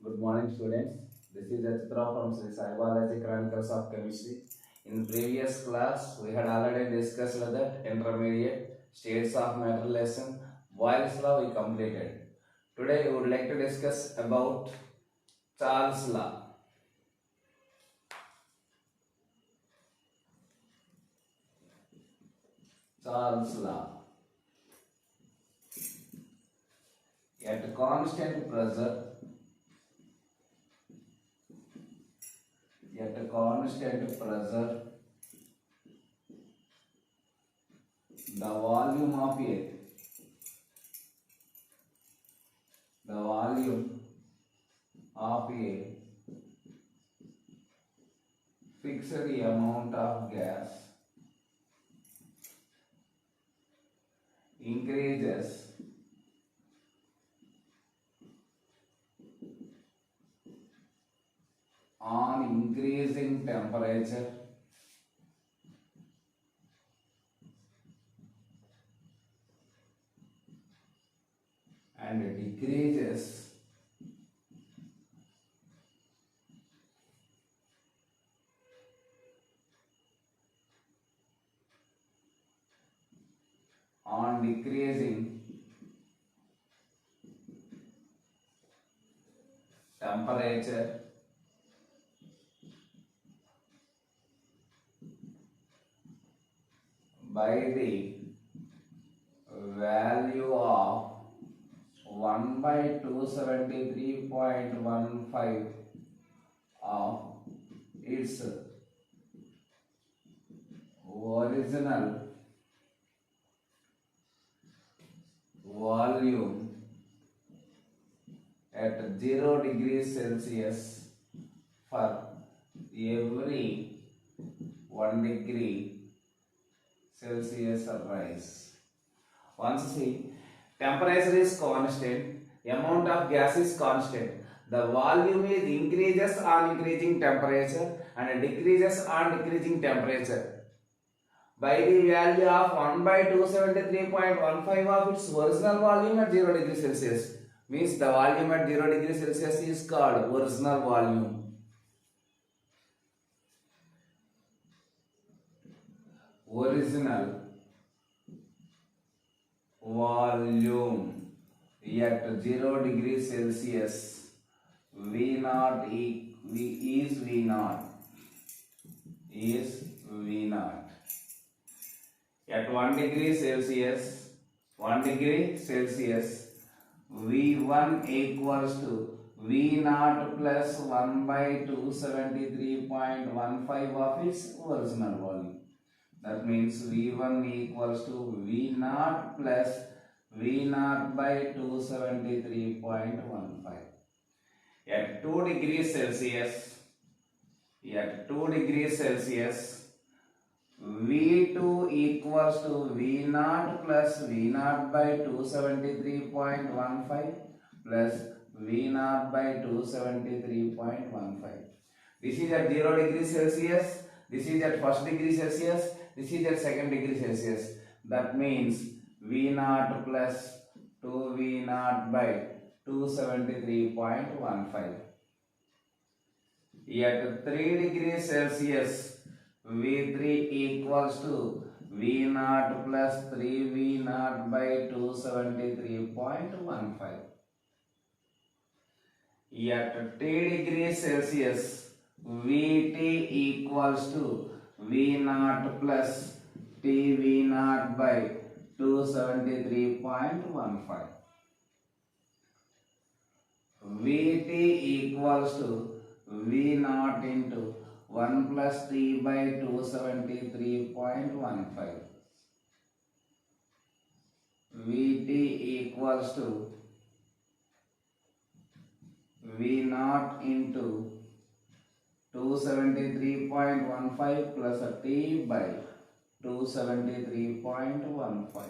Good morning, students. This is Achitra from Sri Sai Balaji Chronicles of Chemistry. In previous class, we had already discussed the intermediate states of matter lesson. Boyle's law we completed. Today, we would like to discuss about Charles' law. Charles' law. At constant pressure, the volume of a fixed amount of gas increases on increasing temperature and decreases on decreasing temperature by the value of 1 by 273.15 of its original volume at 0 degrees Celsius for every 1 degree Celsius rise. Once see, temperature is constant, amount of gas is constant. The volume is increases on increasing temperature and decreases on decreasing temperature by the value of 1 by 273.15 of its original volume at 0 degree Celsius. Means the volume at 0 degree Celsius is called original volume. Original volume at 0 degree Celsius, V0 is V0. At 1 degree Celsius, V1 equals to V0 plus 1 by 273.15 of its original volume. That means V1 equals to V0 plus V0 by 273.15. At 2 degrees Celsius, V2 equals to V0 plus V0 by 273.15 plus V0 by 273.15. This is at 0 degrees Celsius, this is at 1st degree Celsius, this is at 2nd degree Celsius. That means V0 plus 2V0 by 273.15. At 3 degrees Celsius, V3 equals to V0 plus 3V0 by 273.15. At 3 degrees Celsius, Vt equals to V0 plus TV0 by 273.15. Vt equals to V0 into 1 plus T by 273.15. Vt equals to V0 into 273.15 plus a T by 273.15.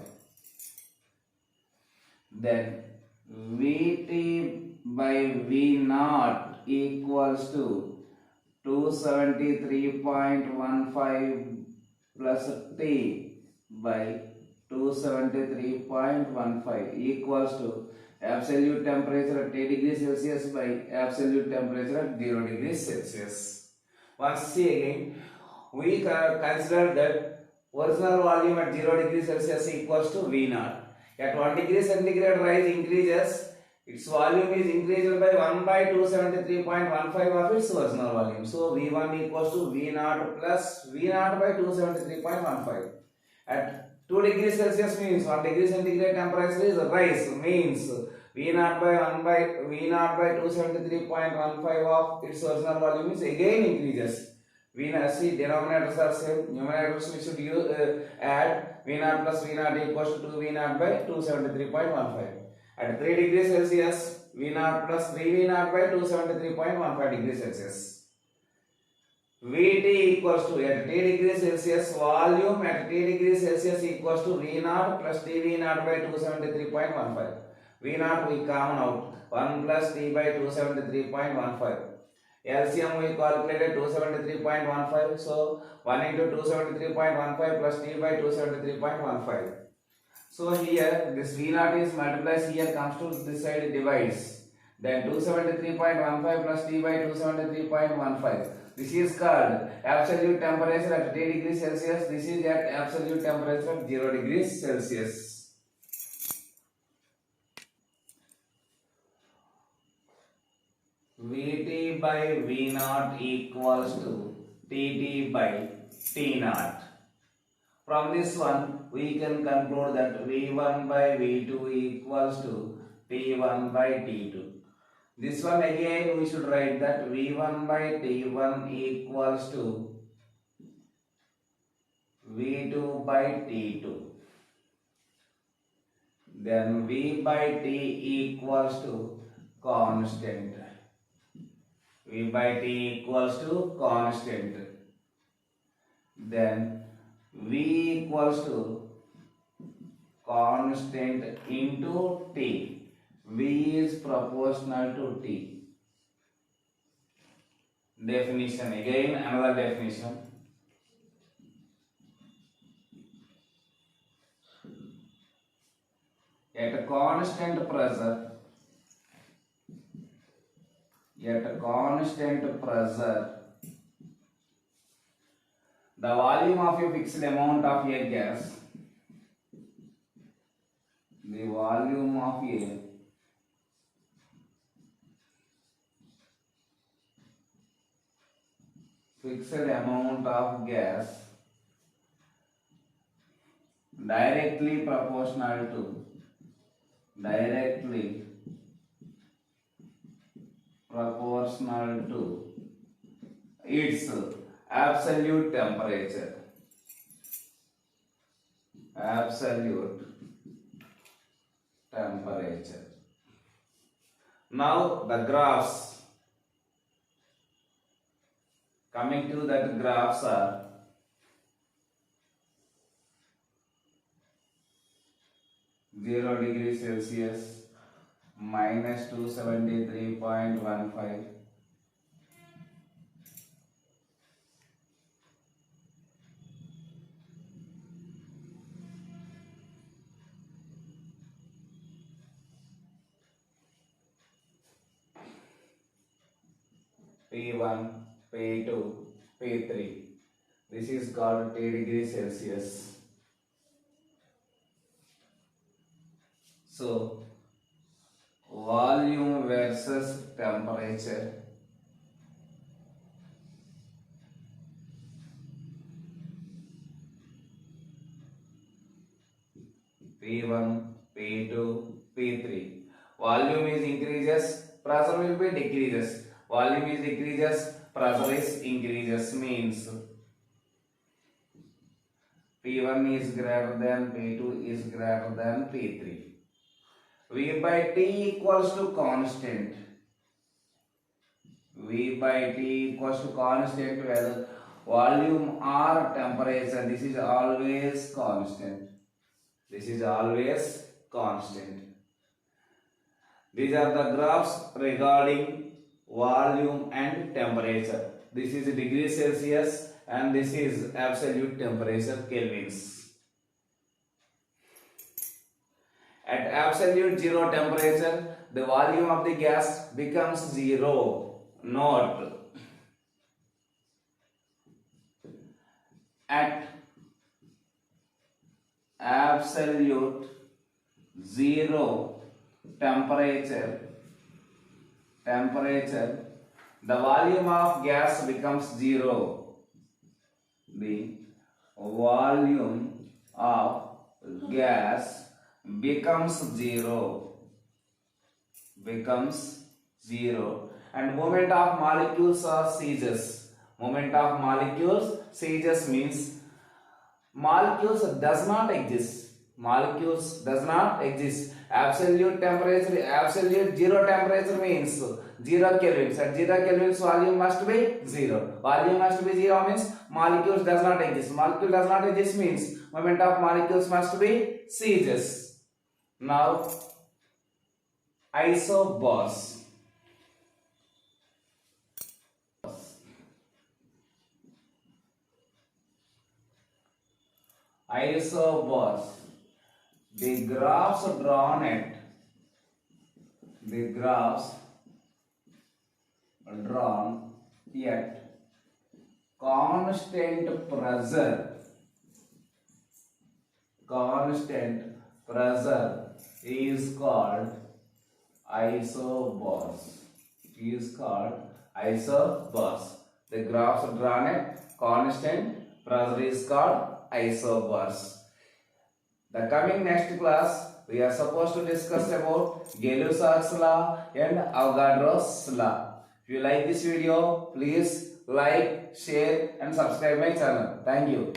Then Vt by V0 equals to 273.15 plus T by 273.15 equals to Absolute temperature at 8 degrees Celsius by absolute temperature at 0 degrees Celsius. Once see again, we consider that original volume at 0 degrees Celsius equals to V naught. At 1 degree centigrade rise increases, its volume is increased by 1 by 273.15 of its original volume. So V1 equals to V naught plus V naught by 273.15. At 2 degrees Celsius means 1 degree centigrade temperature is rise, means V naught by 1 by V naught by 273.15 of its original volume is again increases. V naught, see, denominators are same, numerators we should use, add V naught plus V naught equals to 2 V naught by 273.15. At 3 degrees Celsius, V naught plus 3 V naught by 273.15 degrees Celsius. Vt equals to, at T degrees Celsius, volume at T degrees Celsius equals to V naught plus dV naught by 273.15. V naught we common out, 1 plus T by 273.15. LCM we calculated 273.15, so 1 into 273.15 plus T by 273.15. So here this V naught is multiplies, here comes to this side, it divides. Then 273.15 plus T by 273.15. This is called absolute temperature at 8 degrees Celsius. This is at absolute temperature at 0 degrees Celsius. Vt by V naught equals to Tt by T naught. From this one, we can conclude that V1 by V2 equals to T1 by T2. This one again we should write that V1 by T1 equals to V2 by T2. Then V by T equals to constant. V by T equals to constant. Then V equals to constant into T. V is proportional to T. Definition, again another definition. At a constant pressure, the volume of a fixed amount of a gas, the volume of a fixed amount of gas directly proportional to its absolute temperature. Now the graphs, coming to that, graphs are -0 degrees Celsius, minus 273.15, P1, P2, P3. This is called 10 degrees Celsius. So, volume versus temperature. P1, P2, P3. Volume is increases, pressure will be decreases. Volume is decreases, pressure is increases, means P1 is greater than P2 is greater than P3. V by T equals to constant. V by T equals to constant, whether volume or temperature. This is always constant. These are the graphs regarding volume and temperature. This is degrees Celsius and this is absolute temperature, kelvins. At absolute zero temperature, the volume of the gas becomes zero. Note. At absolute zero temperature, the volume of gas becomes zero. The volume of gas becomes zero, and movement of molecules ceases. Movement of molecules ceases means molecules does not exist. Absolute temperature, absolute zero temperature means 0 kelvins. At 0 kelvins, volume must be 0. Volume must be 0 means molecules does not exist. Molecule does not exist means movement of molecules must be ceases. Now, isobars. Isobars. The graphs drawn at constant pressure is called isobars. The graphs drawn at constant pressure is called isobars. The coming next class, we are supposed to discuss about Gay-Lussac's law and Avogadro's law. If you like this video, please like, share and subscribe my channel. Thank you.